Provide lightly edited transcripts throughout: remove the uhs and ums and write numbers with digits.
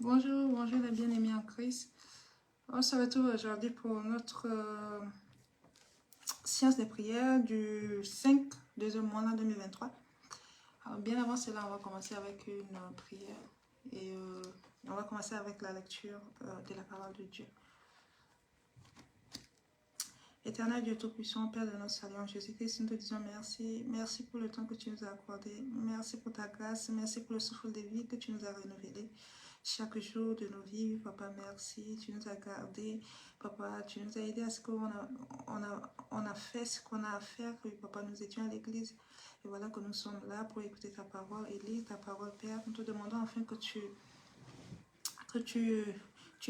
Bonjour, bonjour les bien-aimés en Christ. On se retrouve aujourd'hui pour notre séance de prière du 5 deuxième mois 2023. Alors, bien avant cela, on va commencer avec une prière et on va commencer avec la lecture de la parole de Dieu. Éternel Dieu Tout-Puissant, Père de notre salut en Jésus-Christ, nous te disons merci. Merci pour le temps que tu nous as accordé. Merci pour ta grâce. Merci pour le souffle de vie que tu nous as renouvelé chaque jour de nos vies. Papa, merci. Tu nous as gardés. Papa, tu nous as aidés à ce qu'on a fait ce qu'on a à faire. Oui, Papa, nous étions à l'église. Et voilà que nous sommes là pour écouter ta parole et lire ta parole, Père. Nous te demandons enfin que tu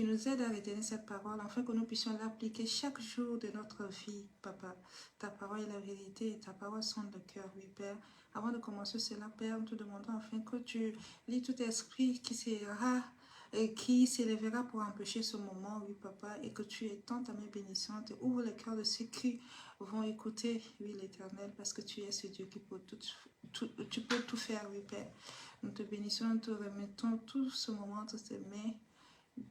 nous aides à retenir cette parole, afin que nous puissions l'appliquer chaque jour de notre vie, Papa. Ta parole est la vérité et ta parole sonde le cœur, oui, Père. Avant de commencer cela, Père, nous te demandons afin que tu lis tout esprit qui s'élèvera pour empêcher ce moment, oui, Papa, et que tu étends ta main bénissante, ouvre le cœur de ceux qui vont écouter, oui, l'Éternel, parce que tu es ce Dieu qui peut tu peux tout faire, oui, Père. Nous te bénissons, nous te remettons tout ce moment entre tes mains.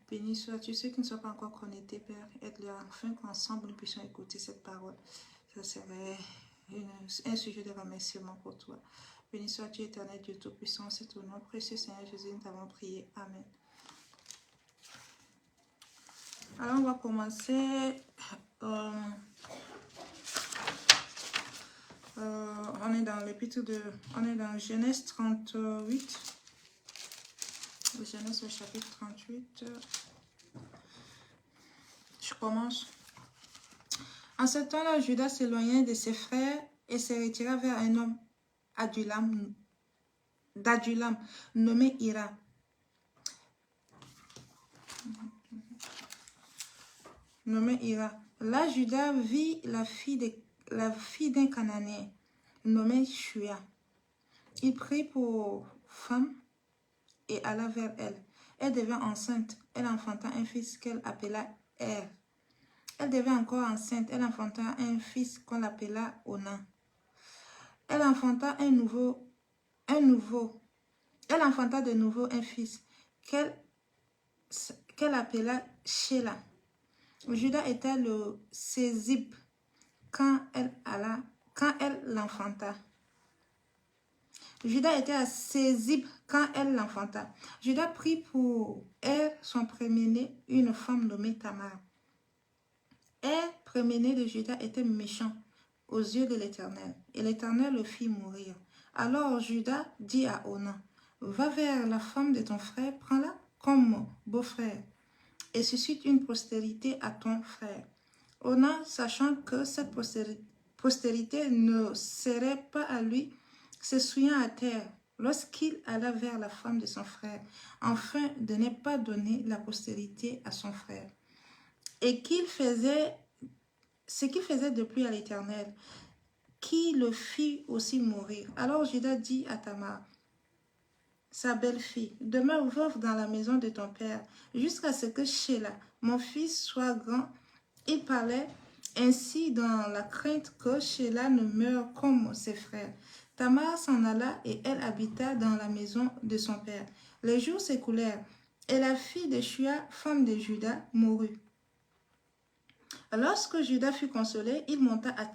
Béni sois-tu, ceux qui ne sont pas encore connectés, Père, aide-les afin qu'ensemble nous puissions écouter cette parole. Ça serait un sujet de remerciement pour toi. Béni sois-tu, éternel Dieu Tout-Puissant, c'est au nom précieux Seigneur Jésus, nous t'avons prié. Amen. Alors, on va commencer. On est dans l'épître de. On est dans Genèse 38. Genèse au chapitre 38. Je commence. En ce temps-là, Judas s'éloigna de ses frères et se retira vers un homme d'Adulam, nommé Hira. Là, Judas vit la fille d'un Cananéen, nommée Shua. Il prit pour femme et alla vers elle. Elle devint enceinte. Elle enfanta un fils qu'elle appela Er. Elle devint encore enceinte. Elle enfanta un fils qu'on appela Onan. Elle enfanta de nouveau un fils qu'elle appela Shelah. Judas était le Sésib quand elle l'enfanta. Judas était à Sésib quand elle l'enfanta. Judas prit pour elle, son premier-né, une femme nommée Tamar. Elle, premier-né de Judas, était méchant aux yeux de l'Éternel, et l'Éternel le fit mourir. Alors Judas dit à Onan, va vers la femme de ton frère, prends-la comme beau-frère, et suscite une postérité à ton frère. Onan, sachant que cette postérité ne serait pas à lui, s'essuyant à terre lorsqu'il alla vers la femme de son frère, afin de ne pas donner la postérité à son frère. Et ce qu'il faisait depuis à l'Éternel, qui le fit aussi mourir. Alors Judas dit à Tamar, sa belle-fille, demeure veuve dans la maison de ton père, jusqu'à ce que Shelah, mon fils, soit grand. Il parlait ainsi dans la crainte que Shelah ne meure comme ses frères. Tamar s'en alla et elle habita dans la maison de son père. Les jours s'écoulèrent et la fille de Shua, femme de Judas, mourut. Lorsque Judas fut consolé, il monta à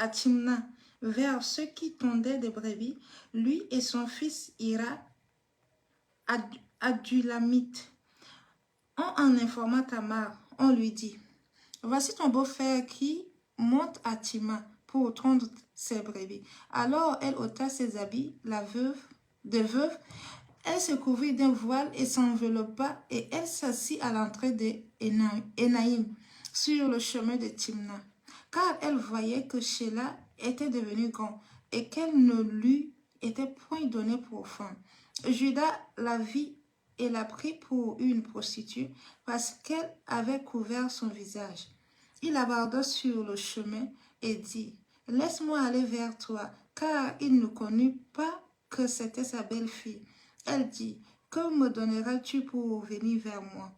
Timna vers ceux qui tondaient des brebis, lui et son fils Hira, Adulamite. On en informa Tamar, on lui dit, voici ton beau-frère qui monte à Timna pour tondre ses brebis. Alors elle ôta ses habits, de veuve, elle se couvrit d'un voile et s'enveloppa, et elle s'assit à l'entrée d'Énaïm, sur le chemin de Timna, car elle voyait que Shelah était devenu grand et qu'elle ne lui était point donnée pour femme. Judas la vit et la prit pour une prostituée parce qu'elle avait couvert son visage. Il aborda sur le chemin et dit, « Laisse-moi aller vers toi, car il ne connut pas que c'était sa belle-fille. » Elle dit, « Que me donneras-tu pour venir vers moi ?»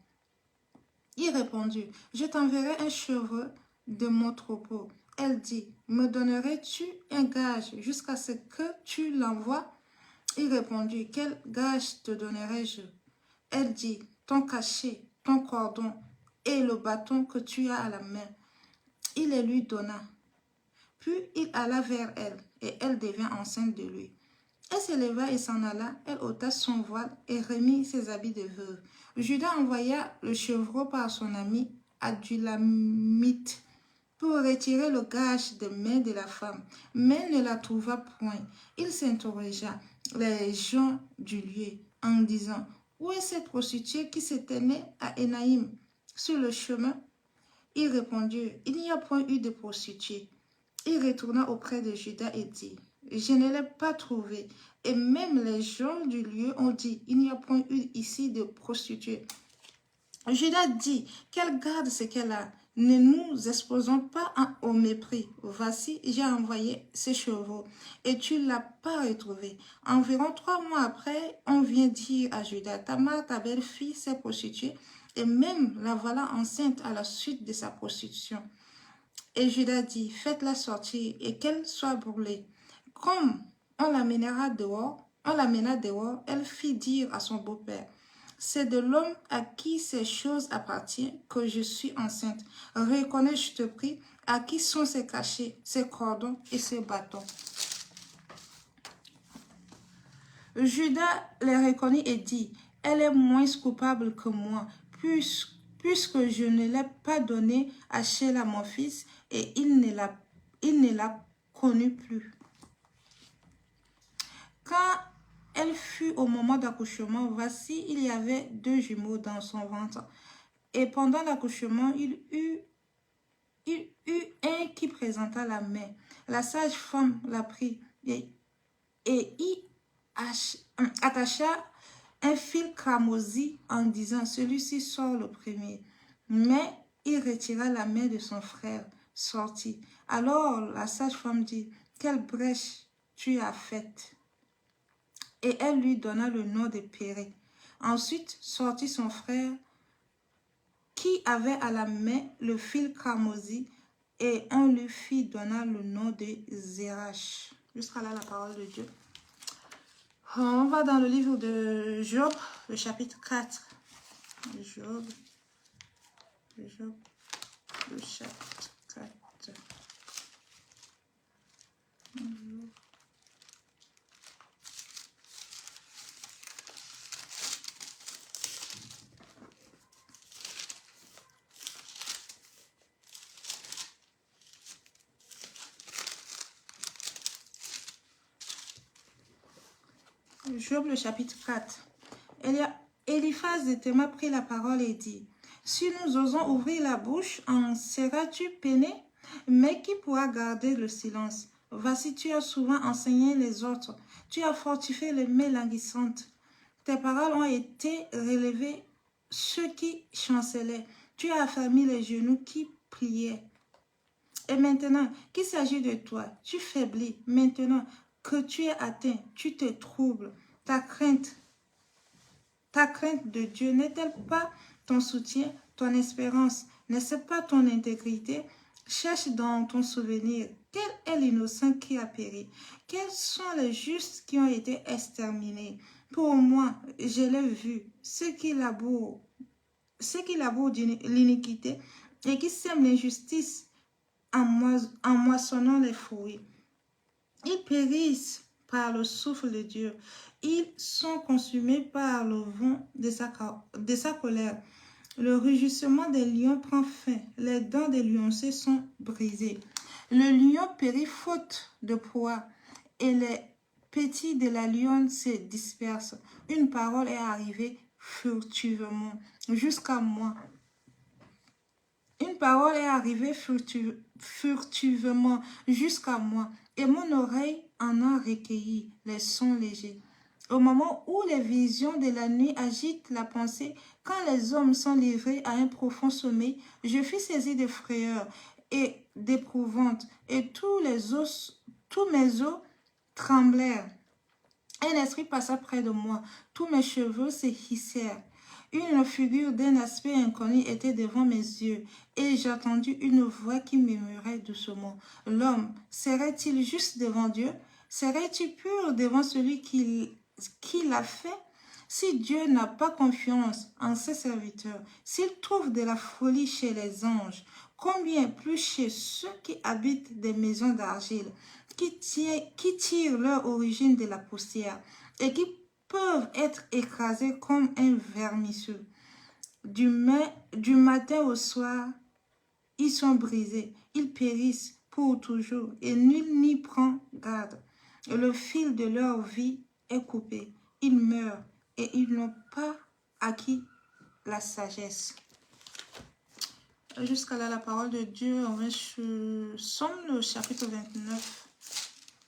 Il répondit, « Je t'enverrai un chevreau de mon troupeau. » Elle dit, « Me donnerais-tu un gage jusqu'à ce que tu l'envoies ?» Il répondit, « Quel gage te donnerai-je » Elle dit, « ton cachet, ton cordon et le bâton que tu as à la main. Il les lui donna. Puis il alla vers elle, et elle devint enceinte de lui. Elle se leva et s'en alla, elle ôta son voile et remit ses habits de veuve. Judas envoya le chevreau par son ami Adulamite pour retirer le gage de main de la femme, mais ne la trouva point. Il s'interrogea les gens du lieu en disant, où est cette prostituée qui se tenait à Énaïm sur le chemin? Ils répondirent, il n'y a point eu de prostituée. Il retourna auprès de Judas et dit, je ne l'ai pas trouvée. Et même les gens du lieu ont dit, il n'y a point eu ici de prostituée. Judas dit, qu'elle garde ce qu'elle a. Ne nous exposons pas au mépris. Voici, j'ai envoyé ces chevaux et tu ne l'as pas retrouvé. Environ 3 mois après, on vient dire à Judas, Tamar, ta belle-fille, s'est prostituée et même la voilà enceinte à la suite de sa prostitution. Et Judas dit, faites-la sortir et qu'elle soit brûlée. Comme on l'amena dehors, elle fit dire à son beau-père, c'est de l'homme à qui ces choses appartiennent que je suis enceinte. Reconnais, je te prie, à qui sont ces cachets, ces cordons et ces bâtons. Judas les reconnut et dit, elle est moins coupable que moi, puisque je ne l'ai pas donnée à Sheila mon fils, et il ne la connut plus. Quand elle fut au moment d'accouchement, voici, il y avait 2 jumeaux dans son ventre. Et pendant l'accouchement, il eut un qui présenta la main. La sage-femme la prit et y attacha un fil cramoisi en disant, celui-ci sort le premier. Mais il retira la main de son frère, sortit. Alors la sage-femme dit, quelle brèche tu as faite? Et elle lui donna le nom de Pérée. Ensuite sortit son frère qui avait à la main le fil cramoisi et on lui fit donner le nom de Zérach. Jusqu'à là la parole de Dieu. On va dans le livre de Job, le chapitre 4. Job, le chapitre 4. Job, le chapitre 4. Eliphaz de Théma prit la parole et dit, si nous osons ouvrir la bouche, en seras-tu peiné? Mais qui pourra garder le silence? Voici, tu as souvent enseigné les autres, tu as fortifié les mains languissantes. Tes paroles ont été relevées, ceux qui chancelaient. Tu as affermi les genoux qui pliaient. Et maintenant, qu'il s'agit de toi, tu faiblis. Maintenant que tu es atteint, tu te troubles. Ta crainte de Dieu n'est-elle pas ton soutien, ton espérance? N'est-ce pas ton intégrité? Cherche dans ton souvenir, quel est l'innocent qui a péri? Quels sont les justes qui ont été exterminés? Pour moi, je l'ai vu, ceux qui labourent l'iniquité et qui sèment l'injustice en moissonnant les fruits. Ils périssent par le souffle de Dieu. Ils sont consumés par le vent de sa colère. Le rugissement des lions prend fin. Les dents des lioncés sont brisées. Le lion périt faute de proie et les petits de la lionne se dispersent. Une parole est arrivée furtivement jusqu'à moi. Une parole est arrivée furtivement jusqu'à moi et mon oreille en a recueilli les sons légers. Au moment où les visions de la nuit agitent la pensée, quand les hommes sont livrés à un profond sommeil, je fus saisi de frayeur et d'épouvante et tous mes os tremblèrent. Un esprit passa près de moi, tous mes cheveux se hissèrent. Une figure d'un aspect inconnu était devant mes yeux, et j'entendis une voix qui murmurait doucement. L'homme serait-il juste devant Dieu? Serait-il pur devant celui qui l'a fait? Si Dieu n'a pas confiance en ses serviteurs, s'il trouve de la folie chez les anges, combien plus chez ceux qui habitent des maisons d'argile, qui tirent leur origine de la poussière et qui peuvent être écrasés comme un vermisseau. Du matin au soir, ils sont brisés, ils périssent pour toujours et nul n'y prend garde. Le fil de leur vie est coupé, ils meurent et ils n'ont pas acquis la sagesse. Jusqu'à là, la parole de Dieu, on va sur Somme, le chapitre 29.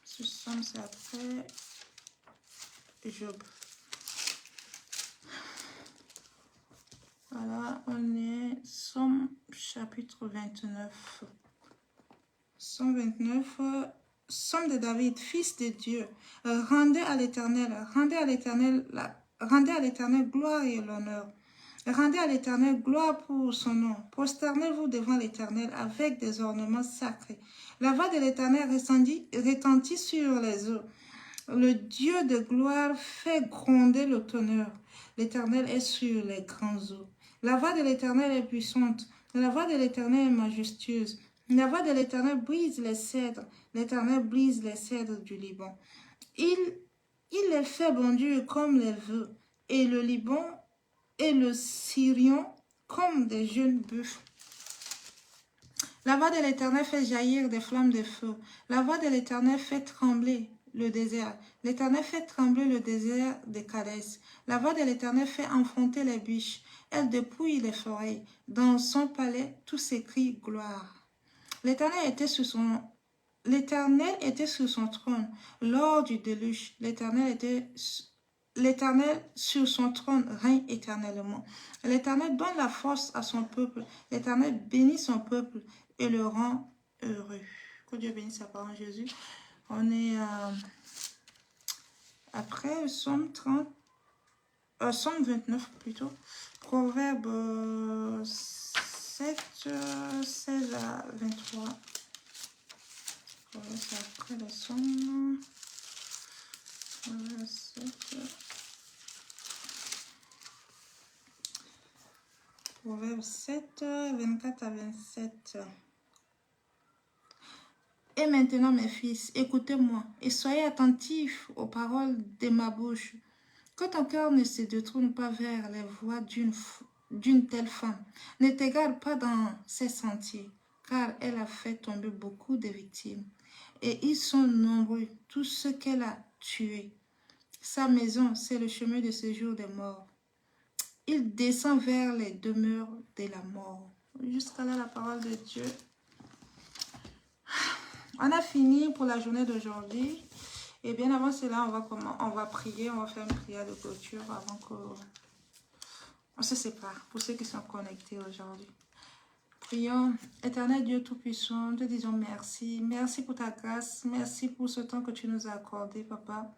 Ce Somme, c'est après Job. Voilà, on est Somme, chapitre 29. Somme 29, Somme de David, fils de Dieu. Rendez à l'Éternel gloire et l'honneur. Rendez à l'Éternel gloire pour son nom. Prosternez-vous devant l'Éternel avec des ornements sacrés. La voix de l'Éternel retentit sur les eaux. Le Dieu de gloire fait gronder le tonnerre. L'Éternel est sur les grands eaux. La voix de l'Éternel est puissante. La voix de l'Éternel est majestueuse. La voix de l'Éternel brise les cèdres. L'Éternel brise les cèdres du Liban. Il les fait bondir comme les veaux, et le Liban et le Sirion comme des jeunes buffles. La voix de l'Éternel fait jaillir des flammes de feu. La voix de l'Éternel fait trembler le désert. L'Éternel fait trembler le désert de Cadès. La voix de l'Éternel fait enfanter les biches. Elle dépouille les forêts. Dans son palais, tout s'écrie gloire. L'Éternel était sur son trône lors du déluge. L'Éternel sur son trône règne éternellement. L'Éternel donne la force à son peuple. L'Éternel bénit son peuple et le rend heureux. Que Dieu bénisse sa parole en Jésus. On est après Somme 29 plutôt. Proverbe 7, 16 à 23. C'est après la Somme. Proverbe 7. Proverbe 7, 24 à 27. Et maintenant, mes fils, écoutez-moi et soyez attentifs aux paroles de ma bouche. Que ton cœur ne se détourne pas vers les voies d'une telle femme. Ne t'égare pas dans ses sentiers, car elle a fait tomber beaucoup de victimes. Et ils sont nombreux, tous ceux qu'elle a tués. Sa maison, c'est le chemin de séjour des morts. Il descend vers les demeures de la mort. Jusqu'à là, la parole de Dieu. On a fini pour la journée d'aujourd'hui. Et bien avant cela, on va prier. On va faire une prière de clôture avant qu'on se sépare. Pour ceux qui sont connectés aujourd'hui. Prions. Éternel Dieu Tout-Puissant, te disons merci. Merci pour ta grâce. Merci pour ce temps que tu nous as accordé, Papa.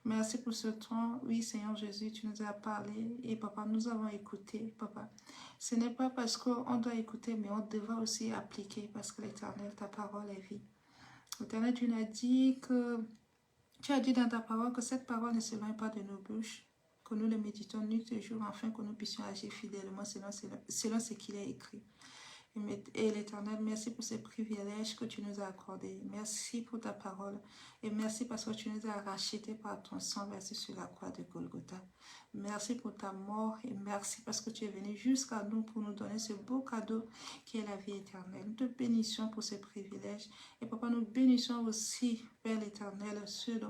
Merci pour ce temps. Oui, Seigneur Jésus, tu nous as parlé. Et Papa, nous avons écouté, Papa. Ce n'est pas parce qu'on doit écouter, mais on devra aussi appliquer. Parce que l'Éternel, ta parole est vie. L'Éternel, tu as dit dans ta parole que cette parole ne s'éloigne pas de nos bouches, que nous le méditons nuit et jour, afin que nous puissions agir fidèlement selon ce qu'il est écrit. Et l'Éternel, merci pour ces privilèges que tu nous as accordés. Merci pour ta parole. Et merci parce que tu nous as rachetés par ton sang versé sur la croix de Golgotha. Merci pour ta mort et merci parce que tu es venu jusqu'à nous pour nous donner ce beau cadeau qui est la vie éternelle. Nous te bénissons pour ces privilèges. Et Papa, nous bénissons aussi, Père l'Éternel, ceux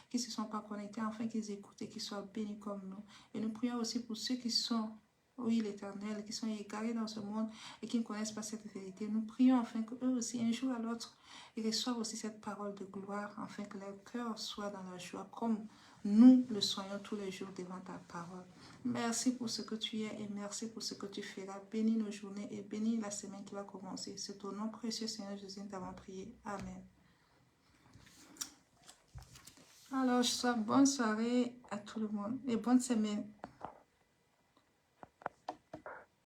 qui ne se sont pas connectés, afin qu'ils écoutent et qu'ils soient bénis comme nous. Et nous prions aussi pour ceux qui sont... Oui, l'Éternel, qui sont égarés dans ce monde et qui ne connaissent pas cette vérité. Nous prions afin qu'eux aussi, un jour à l'autre, ils reçoivent aussi cette parole de gloire, afin que leur cœur soit dans la joie, comme nous le soyons tous les jours devant ta parole. Merci pour ce que tu es et merci pour ce que tu feras. Bénis nos journées et bénis la semaine qui va commencer. C'est ton nom précieux, Seigneur Jésus, nous t'avons prié. Amen. Alors, je souhaite bonne soirée à tout le monde et bonne semaine.